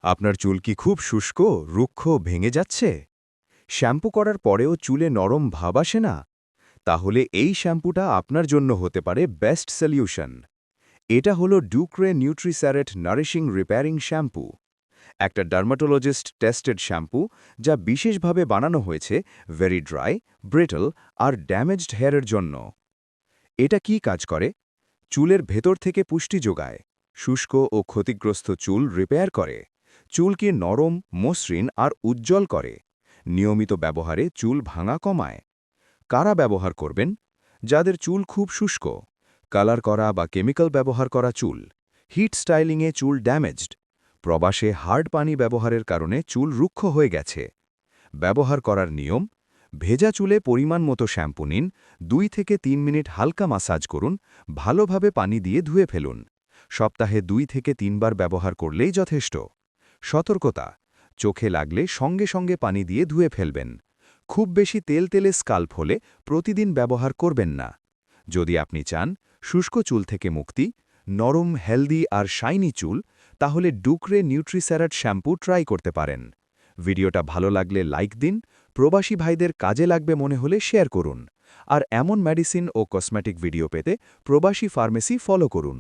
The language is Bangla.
আপনার চুল কি খুব শুষ্ক, রুক্ষ, ভেঙে যাচ্ছে? শ্যাম্পু করার পরেও চুলে নরম ভাব আসে না? তাহলে এই শ্যাম্পুটা আপনার জন্য হতে পারে বেস্ট সলিউশন। এটা হলো ডুক্রে নিউট্রিস্যারেট নারিশিং রিপেয়ারিং শ্যাম্পু, একটা ডার্মাটোলজিস্ট টেস্টেড শ্যাম্পু যা বিশেষভাবে বানানো হয়েছে ভেরি ড্রাই, ব্রিটল আর ড্যামেজড হেয়ারের জন্য। এটা কি কাজ করে? চুলের ভেতর থেকে পুষ্টি যোগায়, শুষ্ক ও ক্ষতিগ্রস্ত চুল রিপেয়ার করে, চুলকে নরম, মসৃণ আর উজ্জ্বল করে। নিয়মিত ব্যবহারে চুল ভাঙা কমায়। কারা ব্যবহার করবেন? যাদের চুল খুব শুষ্ক, কালার করা বা কেমিক্যাল ব্যবহার করা চুল, হিট স্টাইলিংয়ে চুল ড্যামেজড, প্রবাসে হার্ড পানি ব্যবহারের কারণে চুল রুক্ষ হয়ে গেছে। ব্যবহার করার নিয়ম: ভেজা চুলে পরিমাণ মতো শ্যাম্পু নিন, 2 থেকে 3 মিনিট হালকা মাসাজ করুন, ভালোভাবে পানি দিয়ে ধুয়ে ফেলুন। সপ্তাহে 2 থেকে 3 বার ব্যবহার করলেই যথেষ্ট। সতর্কতা: চোখে লাগলে সঙ্গে সঙ্গে পানি দিয়ে ধুয়ে ফেলবেন। খুব বেশি তেলে স্কাল্প হলে প্রতিদিন ব্যবহার করবেন না। যদি আপনি চান শুষ্ক চুল থেকে মুক্তি, নরম, হেলদি আর শাইনি চুল, তাহলে ডুক্রে নিউট্রিস্যারেট শ্যাম্পু ট্রাই করতে পারেন। ভিডিওটা ভালো লাগলে লাইক দিন, প্রবাসী ভাইদের কাজে লাগবে মনে হলে শেয়ার করুন। আর এমন মেডিসিন ও কসমেটিক ভিডিও পেতে প্রবাসী ফার্মেসি ফলো করুন।